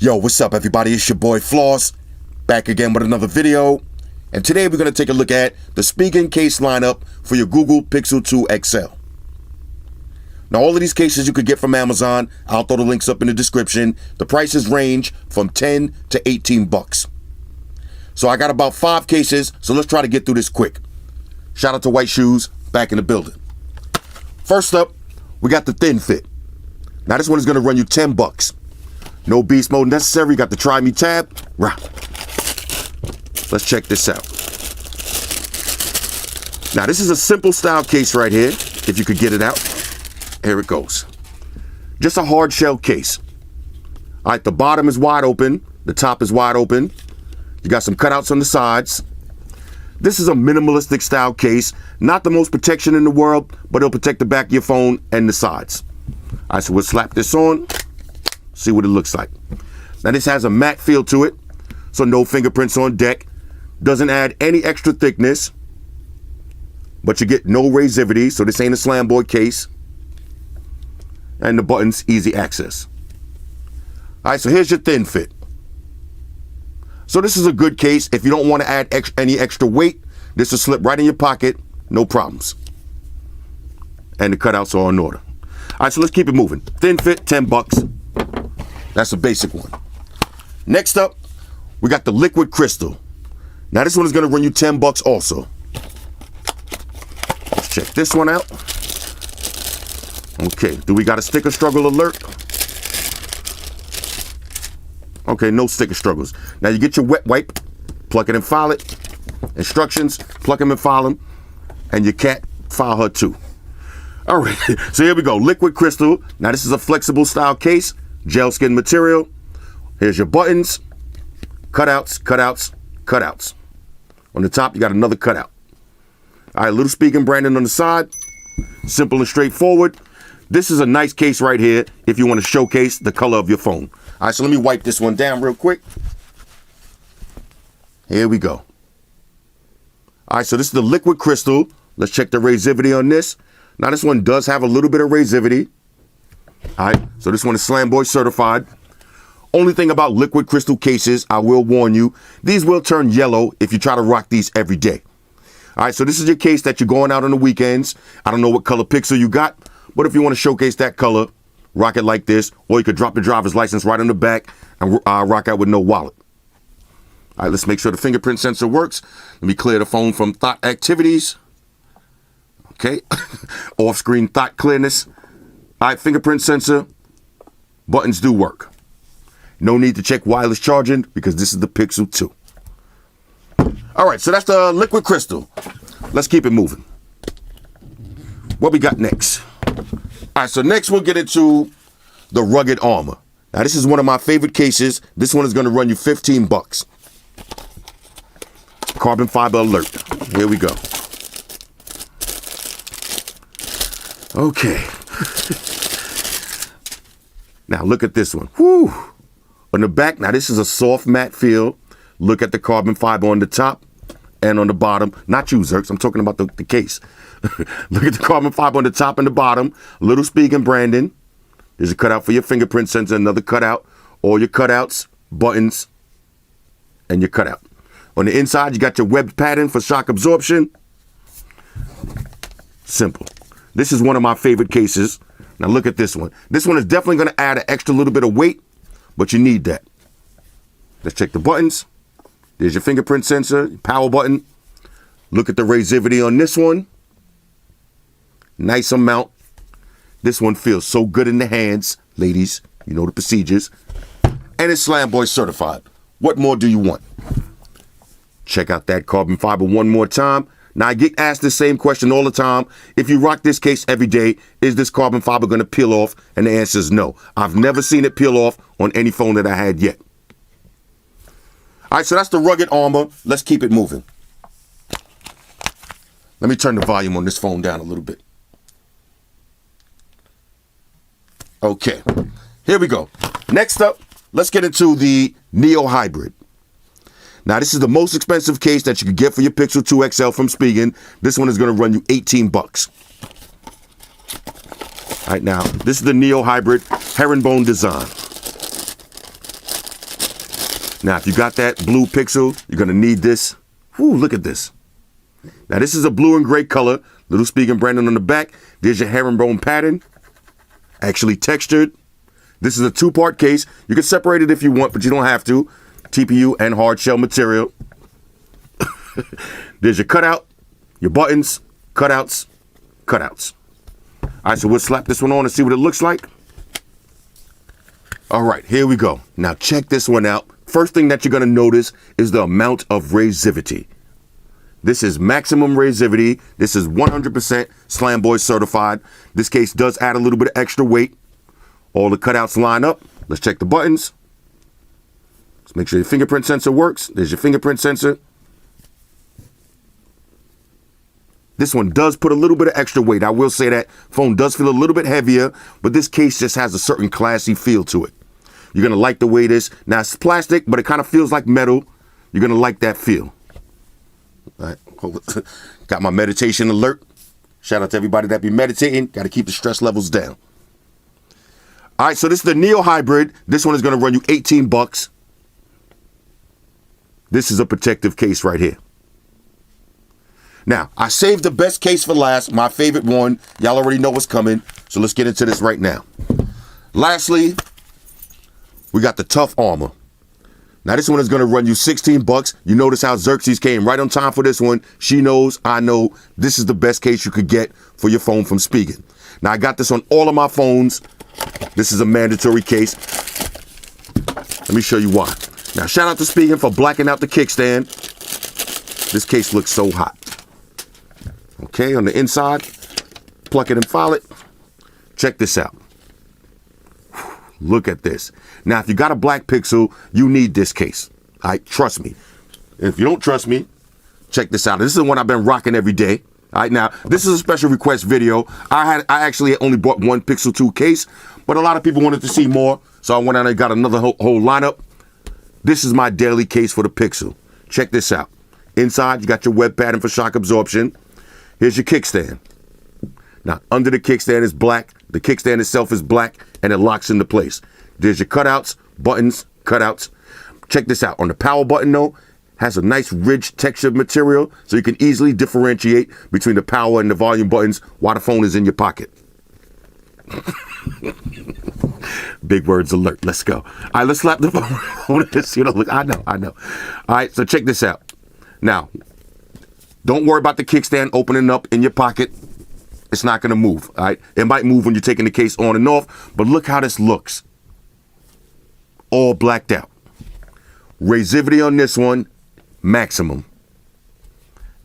Yo, what's up everybody? It's your boy Floss, back again with another video. And today we're going to take a look at the Spigen case lineup for your Google Pixel 2 XL. Now all of these cases you could get from Amazon. I'll throw the links up in the description. The prices range from 10 to 18 bucks. So I got about 5 cases, so let's try to get through this quick. Shout out to White Shoes, back in the building. First up, we got the thin fit. Now this one is going to run you 10 bucks. No beast mode necessary. You got the Try Me tab. Right. Let's check this out. Now this is a simple style case right here. If you could get it out. Here it goes. Just a hard shell case. All right, the bottom is wide open. The top is wide open. You got some cutouts on the sides. This is a minimalistic style case. Not the most protection in the world, but it'll protect the back of your phone and the sides. All right, so we'll slap this on. See what it looks like. Now this has a matte feel to it, so no fingerprints on deck. Doesn't add any extra thickness, but you get no razivity, so this ain't a slam boy case. And the button's easy access. All right, so here's your thin fit. So this is a good case. If you don't want to add any extra weight, this will slip right in your pocket, no problems. And the cutouts are in order. All right, so let's keep it moving. Thin fit, 10 bucks. That's a basic one. Next up, we got the liquid crystal. Now this one is going to run you 10 bucks also. Let's check this one out. Okay, do we got a sticker struggle alert? Okay, no sticker struggles. Now you get your wet wipe, plug it and file it. Instructions, plug them and file them. And your cat, file her too. All right, so here we go. Liquid crystal. Now this is a flexible style case. Gel skin material. Here's your buttons. Cutouts, cutouts, cutouts. On the top, you got another cutout. All right, little Spigen branding on the side. Simple and straightforward. This is a nice case right here if you want to showcase the color of your phone. All right, so let me wipe this one down real quick. Here we go. All right, so this is the liquid crystal. Let's check the razivity on this. Now this one does have a little bit of razivity. All right, so this one is Slam Boy certified. Only thing about liquid crystal cases, I will warn you, these will turn yellow if you try to rock these every day. All right, so this is your case that you're going out on the weekends. I don't know what color pixel you got, but if you want to showcase that color, rock it like this, or you could drop your driver's license right on the back and rock out with no wallet. All right, let's make sure the fingerprint sensor works. Let me clear the phone from thought activities. Okay, off-screen thought clearness. All right, fingerprint sensor, buttons do work. No need to check wireless charging because this is the Pixel 2. All right, so that's the liquid crystal. Let's keep it moving. What we got next? All right, so next we'll get into the rugged armor. Now this is one of my favorite cases. This one is going to run you 15 bucks. Carbon fiber alert. Here we go. Okay. Now look at this one. Whew. On the back, now this is a soft matte feel. Look at the carbon fiber on the top and on the bottom. Not you, Zerks. I'm talking about the case. Look at the carbon fiber on the top and the bottom. Little Spigen branding. There's a cutout for your fingerprint sensor, another cutout. All your cutouts, buttons, and your cutout. On the inside, you got your webbed pattern for shock absorption. Simple. This is one of my favorite cases. Now look at this one. This one is definitely going to add an extra little bit of weight, but you need that. Let's check the buttons. There's your fingerprint sensor, power button. Look at the razivity on this one. Nice amount. This one feels so good in the hands. Ladies, you know the procedures. And it's Slam Boy certified. What more do you want? Check out that carbon fiber one more time. Now, I get asked the same question all the time. If you rock this case every day, is this carbon fiber going to peel off? And the answer is no. I've never seen it peel off on any phone that I had yet. All right, so that's the rugged armor. Let's keep it moving. Let me turn the volume on this phone down a little bit. Okay, here we go. Next up, let's get into the Neo Hybrid. Now, this is the most expensive case that you could get for your Pixel 2 XL from Spigen. This one is going to run you 18 bucks. All right, now, this is the Neo Hybrid herringbone design. Now, if you got that blue Pixel, you're gonna need this. Whoo, look at this. Now, this is a blue and gray color. Little Spigen branding on the back. There's your herringbone pattern. Actually textured. This is a 2-part case. You can separate it if you want, but you don't have to. TPU and hard shell material. There's your cutout, your buttons, cutouts, cutouts. All right, so we'll slap this one on and see what it looks like. All right, here we go. Now check this one out. First thing that you're gonna notice is the amount of razivity. This is maximum razivity. This is 100% Slam Boy certified. This case does add a little bit of extra weight. All the cutouts line up. Let's check the buttons. Let's make sure your fingerprint sensor works. There's your fingerprint sensor. This one does put a little bit of extra weight. I will say that phone does feel a little bit heavier, but this case just has a certain classy feel to it. You're gonna like the way it is. Now it's plastic, but it kind of feels like metal. You're gonna like that feel. All right, got my meditation alert. Shout out to everybody that be meditating. Got to keep the stress levels down. All right, so this is the Neo Hybrid. This one is gonna run you $18. This is a protective case right here. Now, I saved the best case for last, my favorite one. Y'all already know what's coming, so let's get into this right now. Lastly, we got the Tough Armor. Now, this one is going to run you $16. You notice how Xerxes came right on time for this one. She knows, I know, this is the best case you could get for your phone from Spigen. Now, I got this on all of my phones. This is a mandatory case. Let me show you why. Now, shout out to Spigen for blacking out the kickstand. This case looks so hot. Okay, on the inside, pluck it and file it. Check this out. Look at this. Now, if you got a black Pixel, you need this case. All right, trust me. If you don't trust me, check this out. This is the one I've been rocking every day. All right, now, this is a special request video. I actually only bought one Pixel 2 case, but a lot of people wanted to see more, so I went out and got another whole lineup. This is my daily case for the Pixel. Check this out. Inside, you got your web pattern for shock absorption. Here's your kickstand. Now, under the kickstand is black. The kickstand itself is black, and it locks into place. There's your cutouts, buttons, cutouts. Check this out. On the power button, though, has a nice ridged textured material, so you can easily differentiate between the power and the volume buttons while the phone is in your pocket. Big words alert. Let's go. All right, let's slap the phone on this. You know, look, I know. All right, so check this out. Now, don't worry about the kickstand opening up in your pocket. It's not going to move, all right? It might move when you're taking the case on and off, but look how this looks. All blacked out. Razivity on this one, maximum.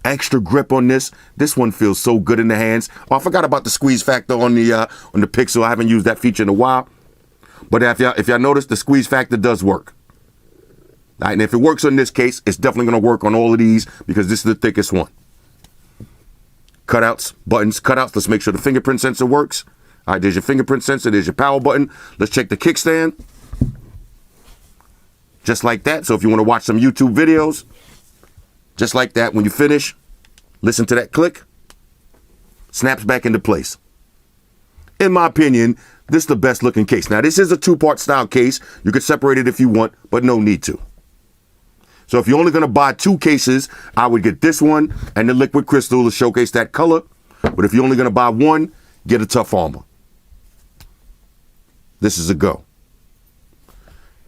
Extra grip on this. This one feels so good in the hands. Oh, I forgot about the squeeze factor on the Pixel. I haven't used that feature in a while. But if y'all notice, the squeeze factor does work. All right, and if it works on this case, it's definitely going to work on all of these because this is the thickest one. Cutouts, buttons, cutouts. Let's make sure the fingerprint sensor works. All right, there's your fingerprint sensor. There's your power button. Let's check the kickstand. Just like that. So if you want to watch some YouTube videos, just like that, when you finish, listen to that click. Snaps back into place. In my opinion, this is the best looking case. Now, this is a 2-part style case. You could separate it if you want, but no need to. So if you're only going to buy 2 cases, I would get this one and the liquid crystal to showcase that color. But if you're only going to buy one, get a Tough Armor. This is a go.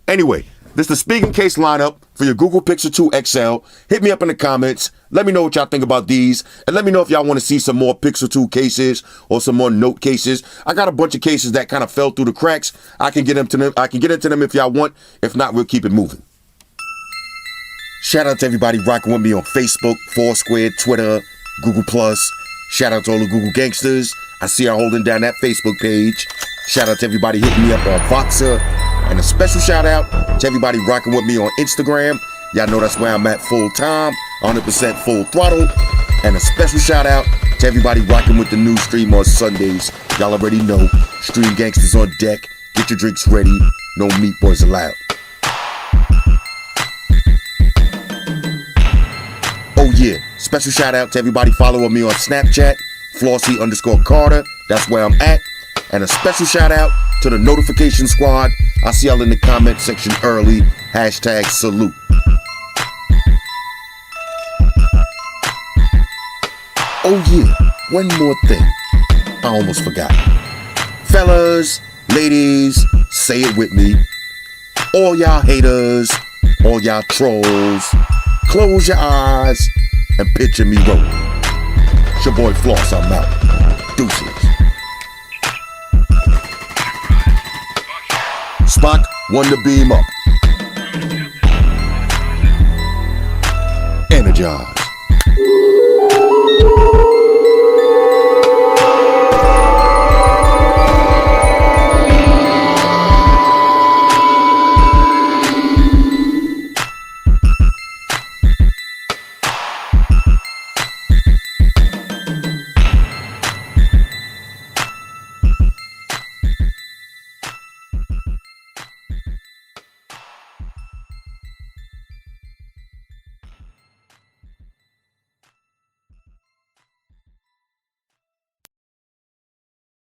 Anyway, this is the Spigen case lineup for your Google Pixel 2 XL. Hit me up in the comments. Let me know what y'all think about these. And let me know if y'all want to see some more Pixel 2 cases or some more Note cases. I got a bunch of cases that kind of fell through the cracks. I can get into them. I can get into them if y'all want. If not, we'll keep it moving. Shout out to everybody rocking with me on Facebook, Foursquare, Twitter, Google+. Shout out to all the Google gangsters. I see y'all holding down that Facebook page. Shout out to everybody hitting me up on Voxer. And a special shout out to everybody rocking with me on Instagram. Y'all know that's where I'm at full time, 100% full throttle. And a special shout out to everybody rocking with the new stream on Sundays. Y'all already know, Stream Gangsters on deck. Get your drinks ready. No meat boys allowed. Oh yeah, special shout out to everybody following me on Snapchat, Flossy_Carter. That's where I'm at. And a special shout out to to the notification squad. I'll see y'all in the comment section early. #salute. Oh yeah, one more thing. I almost forgot. Fellas, ladies, say it with me. All y'all haters, all y'all trolls, close your eyes and picture me rolling. It's your boy Floss, I'm out. Deuces. Spock, one to beam up. Energize.